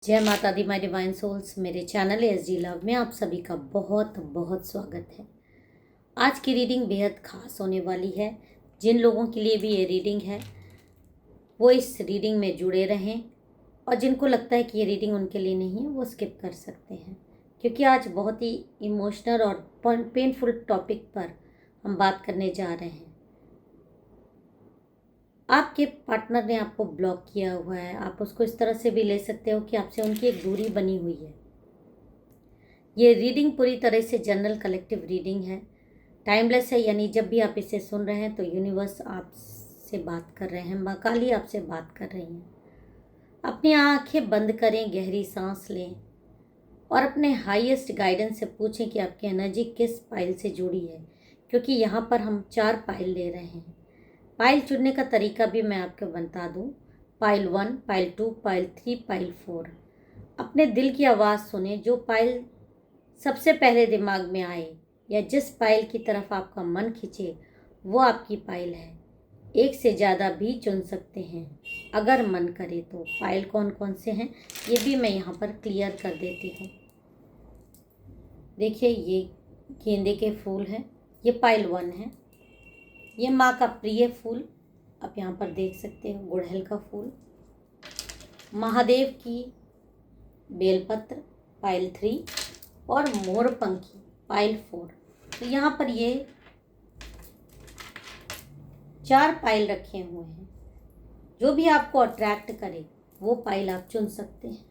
जय माता दी my divine souls. मेरे चैनल एसजी लव में आप सभी का बहुत बहुत स्वागत है। आज की रीडिंग बेहद खास होने वाली है। जिन लोगों के लिए भी ये रीडिंग है वो इस रीडिंग में जुड़े रहें, और जिनको लगता है कि ये रीडिंग उनके लिए नहीं है वो स्किप कर सकते हैं, क्योंकि आज बहुत ही इमोशनल और पेनफुल टॉपिक पर हम बात करने जा रहे हैं। आपके पार्टनर ने आपको ब्लॉक किया हुआ है। आप उसको इस तरह से भी ले सकते हो कि आपसे उनकी एक दूरी बनी हुई है। ये रीडिंग पूरी तरह से जनरल कलेक्टिव रीडिंग है, टाइमलेस है, यानी जब भी आप इसे सुन रहे हैं तो यूनिवर्स आपसे बात कर रहे हैं, माँ काली आपसे बात कर रही हैं। अपनी आंखें बंद करें, गहरी सांस लें और अपने हाईएस्ट गाइडेंस से पूछें कि आपकी एनर्जी किस पाइल से जुड़ी है, क्योंकि यहाँ पर हम 4 पाइल ले रहे हैं। पाइल चुनने का तरीका भी मैं आपको बता दूं। Pile 1, pile 2, pile 3, pile 4। अपने दिल की आवाज़ सुने। जो पाइल सबसे पहले दिमाग में आए या जिस पाइल की तरफ आपका मन खींचे वो आपकी पाइल है। एक से ज़्यादा भी चुन सकते हैं अगर मन करे तो। पाइल कौन कौन से हैं ये भी मैं यहाँ पर क्लियर कर देती हूँ। देखिए, ये गेंदे के फूल हैं, ये पाइल 1 है। ये माँ का प्रिय फूल आप यहाँ पर देख सकते हो, गुड़हल का फूल। महादेव की बेलपत्र पाइल 3 और मोरपंखी पाइल 4। तो यहाँ पर ये 4 पाइल रखे हुए हैं। जो भी आपको अट्रैक्ट करे वो पाइल आप चुन सकते हैं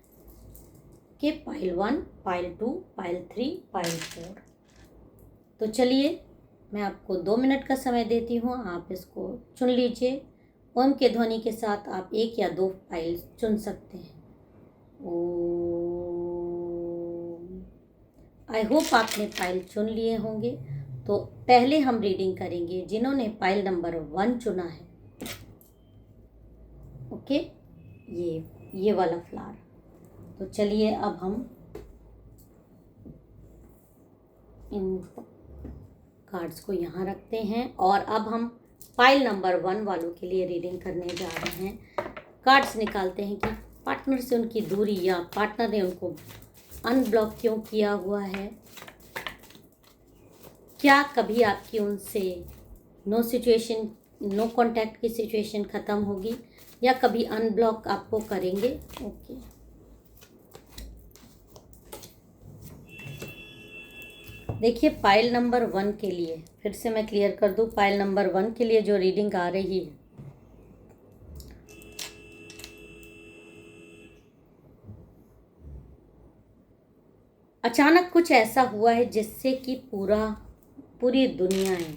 कि पाइल 1, पाइल 2, पाइल 3, पाइल 4। तो चलिए, मैं आपको 2 मिनट का समय देती हूँ, आप इसको चुन लीजिए। ओम के ध्वनि के साथ आप 1 या 2 फाइल चुन सकते हैं। ओम। आई होप आपने फाइल चुन लिए होंगे। तो पहले हम रीडिंग करेंगे जिन्होंने फाइल नंबर 1 चुना है। ओके, ये वाला फ्लावर। तो चलिए, अब हम इन कार्ड्स को यहाँ रखते हैं और अब हम फाइल नंबर 1 वालों के लिए रीडिंग करने जा रहे हैं। कार्ड्स निकालते हैं कि पार्टनर से उनकी दूरी या पार्टनर ने उनको अनब्लॉक क्यों किया हुआ है। क्या कभी आपकी उनसे नो कांटेक्ट की सिचुएशन ख़त्म होगी या कभी अनब्लॉक आपको करेंगे। ओके, देखिए, फाइल नंबर 1 के लिए फिर से मैं क्लियर कर दूं। फाइल नंबर 1 के लिए जो रीडिंग आ रही है, अचानक कुछ ऐसा हुआ है जिससे कि पूरी दुनिया है,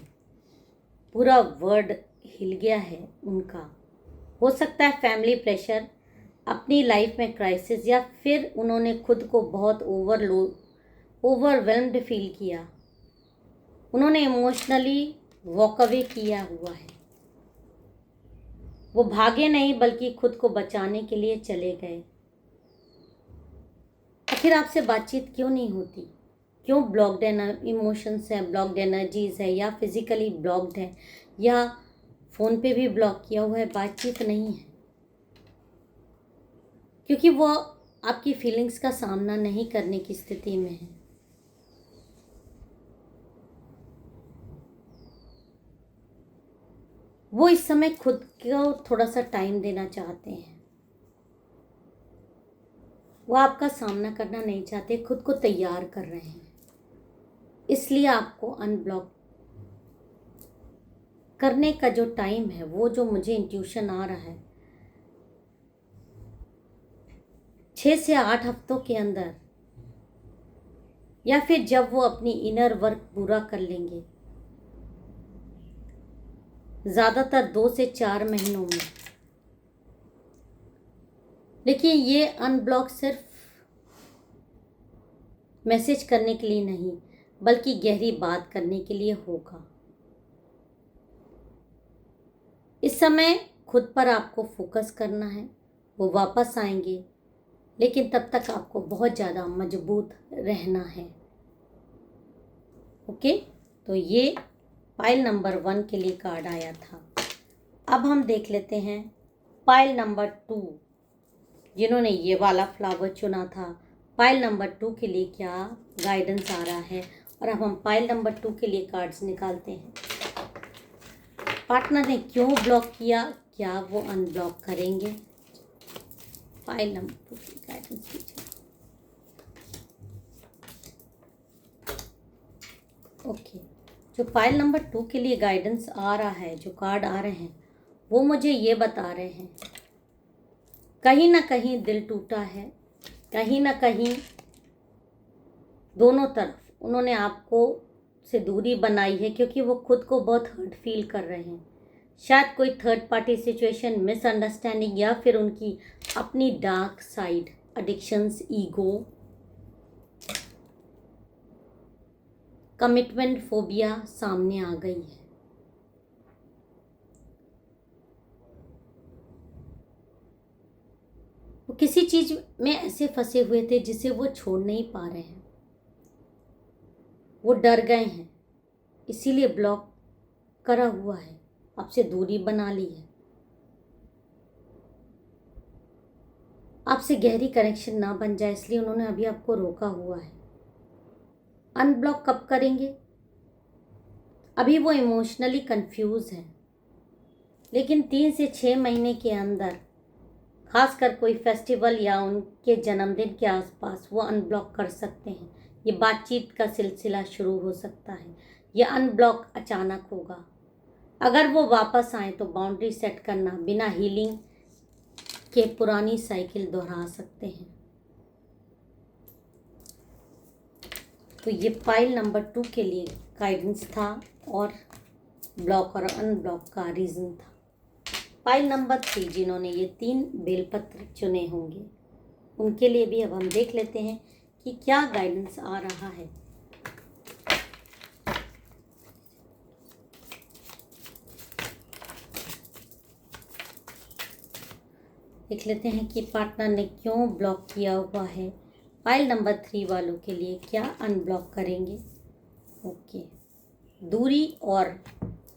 पूरा वर्ल्ड हिल गया है उनका। हो सकता है फैमिली प्रेशर, अपनी लाइफ में क्राइसिस, या फिर उन्होंने खुद को बहुत ओवरवेल्म्ड फील किया। उन्होंने इमोशनली वॉक अवे किया हुआ है। वो भागे नहीं बल्कि खुद को बचाने के लिए चले गए। आखिर आपसे बातचीत क्यों नहीं होती? क्यों ब्लॉक्ड इमोशंस हैं, ब्लॉक्ड एनर्जीज है, या फिजिकली ब्लॉक्ड है, या फ़ोन पे भी ब्लॉक किया हुआ है, बातचीत नहीं है? क्योंकि वो आपकी फीलिंग्स का सामना नहीं करने की स्थिति में है। वो इस समय खुद को थोड़ा सा टाइम देना चाहते हैं। वो आपका सामना करना नहीं चाहते, खुद को तैयार कर रहे हैं। इसलिए आपको अनब्लॉक करने का जो टाइम है, वो जो मुझे इंट्यूशन आ रहा है, 6 से 8 हफ्तों के अंदर, या फिर जब वो अपनी इनर वर्क पूरा कर लेंगे, ज़्यादातर 2 से 4 महीनों में। देखिए, ये अनब्लॉक सिर्फ मैसेज करने के लिए नहीं बल्कि गहरी बात करने के लिए होगा। इस समय खुद पर आपको फोकस करना है। वो वापस आएंगे, लेकिन तब तक आपको बहुत ज़्यादा मजबूत रहना है। ओके, तो ये पाइल नंबर 1 के लिए कार्ड आया था। अब हम देख लेते हैं पाइल नंबर 2। जिन्होंने ये वाला फ्लावर चुना था, पाइल नंबर 2 के लिए क्या गाइडेंस आ रहा है। और अब हम पाइल नंबर 2 के लिए कार्ड्स निकालते हैं। पार्टनर ने क्यों ब्लॉक किया, क्या वो अनब्लॉक करेंगे। पाइल नंबर 2 की गाइडेंस कीजिए। ओके, जो पाइल नंबर 2 के लिए गाइडेंस आ रहा है, जो कार्ड आ रहे हैं, वो मुझे ये बता रहे हैं कहीं ना कहीं दिल टूटा है, कहीं ना कहीं दोनों तरफ उन्होंने आपको से दूरी बनाई है, क्योंकि वो खुद को बहुत हर्ट फील कर रहे हैं। शायद कोई थर्ड पार्टी सिचुएशन, मिसअंडरस्टैंडिंग, या फिर उनकी अपनी dark side, addictions, ego, commitment phobia सामने आ गई है। वो किसी चीज में ऐसे फंसे हुए थे जिसे वो छोड़ नहीं पा रहे हैं। वो डर गए हैं, इसीलिए ब्लॉक करा हुआ है, आपसे दूरी बना ली है। आपसे गहरी कनेक्शन ना बन जाए, इसलिए उन्होंने अभी आपको रोका हुआ है। अनब्लॉक कब करेंगे? अभी वो इमोशनली कंफ्यूज हैं, लेकिन 3 से 6 महीने के अंदर, खासकर कोई फेस्टिवल या उनके जन्मदिन के आसपास, वो अनब्लॉक कर सकते हैं। ये बातचीत का सिलसिला शुरू हो सकता है। यह अनब्लॉक अचानक होगा। अगर वो वापस आए तो बाउंड्री सेट करना बिना हीलिंग के पुरानी साइकिल दोहरा सकते हैं। तो ये पाइल नंबर 2 के लिए गाइडेंस था और ब्लॉक और अनब्लॉक का रीज़न था। पाइल नंबर 3, जिन्होंने ये 3 बेलपत्र चुने होंगे, उनके लिए भी अब हम देख लेते हैं कि क्या गाइडेंस आ रहा है। देख लेते हैं कि पार्टनर ने क्यों ब्लॉक किया हुआ है। पाइल नंबर 3 वालों के लिए क्या अनब्लॉक करेंगे। ओके, दूरी और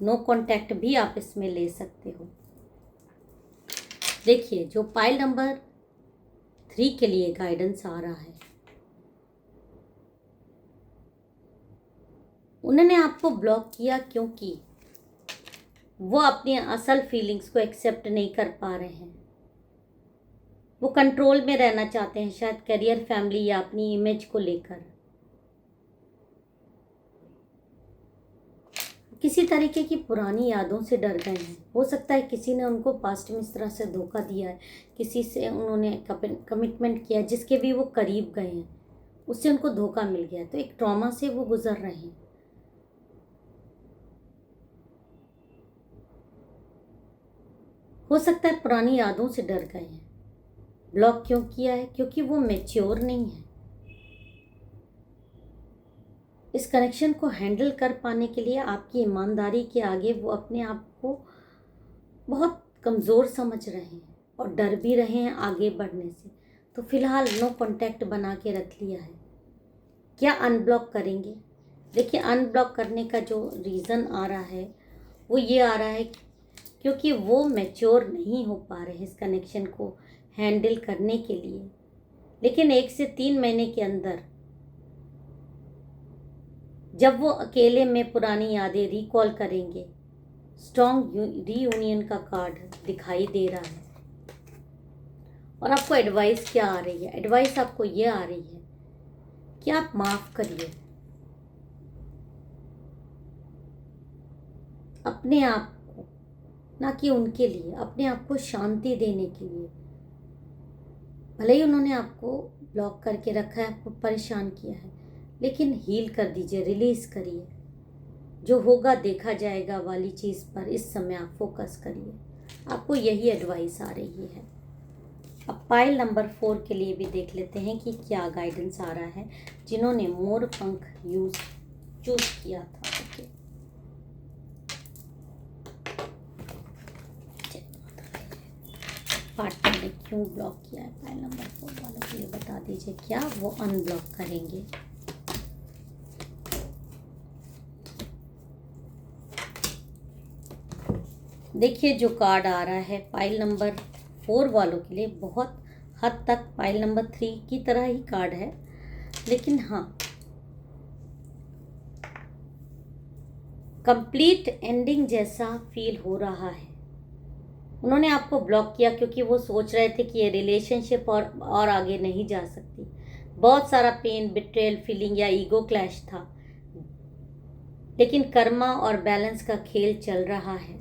नो कांटेक्ट भी आप इसमें ले सकते हो। देखिए, जो पाइल नंबर 3 के लिए गाइडेंस आ रहा है, उन्होंने आपको ब्लॉक किया क्योंकि वो अपनी असल फीलिंग्स को एक्सेप्ट नहीं कर पा रहे हैं। वो कंट्रोल में रहना चाहते हैं, शायद करियर, फैमिली या अपनी इमेज को लेकर। किसी तरीके की पुरानी यादों से डर गए हैं। हो सकता है किसी ने उनको पास्ट में इस तरह से धोखा दिया है, किसी से उन्होंने कमिटमेंट किया जिसके भी वो करीब गए हैं, उससे उनको धोखा मिल गया, तो एक ट्रॉमा से वो गुजर रहे हैं। हो सकता है पुरानी यादों से डर गए हैं। ब्लॉक क्यों किया है? क्योंकि वो मैच्योर नहीं है। इस कनेक्शन को हैंडल कर पाने के लिए आपकी ईमानदारी के आगे वो अपने आप को बहुत कमज़ोर समझ रहे हैं और डर भी रहे हैं आगे बढ़ने से। तो फिलहाल नो कांटेक्ट बना के रख लिया है। क्या अनब्लॉक करेंगे? देखिए, अनब्लॉक करने का जो रीज़न आ रहा है वो ये आ रहा है क्योंकि वो मैच्योर नहीं हो पा रहे हैं इस कनेक्शन को हैंडल करने के लिए। लेकिन 1 से 3 महीने के अंदर जब वो अकेले में पुरानी यादें रिकॉल करेंगे, स्ट्रॉन्ग रीयूनियन का कार्ड दिखाई दे रहा है। और आपको एडवाइस क्या आ रही है? एडवाइस आपको ये आ रही है कि आप माफ़ करिए अपने आप को, ना कि उनके लिए, अपने आप को शांति देने के लिए। भले ही उन्होंने आपको ब्लॉक करके रखा है, आपको परेशान किया है, लेकिन हील कर दीजिए, रिलीज़ करिए। जो होगा देखा जाएगा वाली चीज़ पर इस समय आप फोकस करिए। आपको यही एडवाइस आ रही है। अब पाइल नंबर 4 के लिए भी देख लेते हैं कि क्या गाइडेंस आ रहा है, जिन्होंने मोर पंख चूज किया था। ओके, पार्टनर ने क्यों ब्लॉक किया है? पाइल नंबर 4 वालों के लिए बता दीजिए, क्या वो अनब्लॉक करेंगे। देखिए, जो कार्ड आ रहा है पाइल नंबर 4 वालों के लिए बहुत हद तक पाइल नंबर 3 की तरह ही कार्ड है, लेकिन हाँ, कंप्लीट एंडिंग जैसा फील हो रहा है। उन्होंने आपको ब्लॉक किया क्योंकि वो सोच रहे थे कि ये रिलेशनशिप और आगे नहीं जा सकती। बहुत सारा पेन, बिट्रेयल फीलिंग या ईगो क्लैश था, लेकिन कर्मा और बैलेंस का खेल चल रहा है।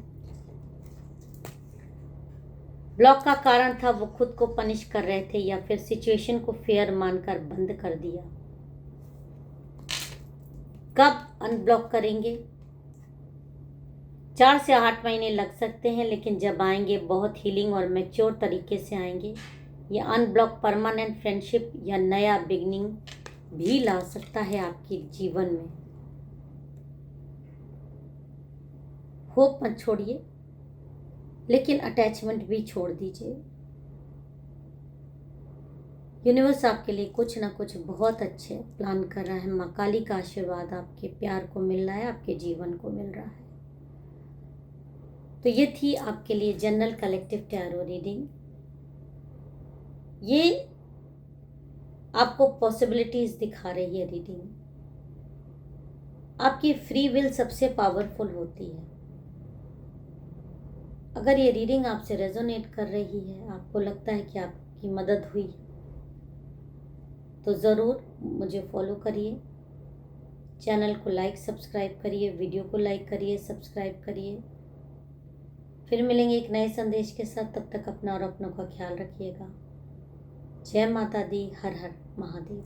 ब्लॉक का कारण था वो खुद को पनिश कर रहे थे या फिर सिचुएशन को फेयर मानकर बंद कर दिया। कब अनब्लॉक करेंगे? 4 से 8 महीने लग सकते हैं, लेकिन जब आएंगे बहुत हीलिंग और मैच्योर तरीके से आएंगे। ये अनब्लॉक परमानेंट फ्रेंडशिप या नया बिगनिंग भी ला सकता है आपके जीवन में। होप मत छोड़िए, लेकिन अटैचमेंट भी छोड़ दीजिए। यूनिवर्स आपके लिए कुछ ना कुछ बहुत अच्छे प्लान कर रहा है। माँ काली का आशीर्वाद आपके प्यार को मिल रहा है, आपके जीवन को मिल रहा है। तो ये थी आपके लिए जनरल कलेक्टिव टैरो रीडिंग। ये आपको पॉसिबिलिटीज दिखा रही है रीडिंग। आपकी फ्री विल सबसे पावरफुल होती है। अगर ये रीडिंग आपसे रेजोनेट कर रही है, आपको लगता है कि आपकी मदद हुई, तो ज़रूर मुझे फॉलो करिए, चैनल को लाइक सब्सक्राइब करिए, वीडियो को लाइक करिए, सब्सक्राइब करिए। फिर मिलेंगे एक नए संदेश के साथ। तब तक अपना और अपनों का ख्याल रखिएगा। जय माता दी। हर हर महादेव।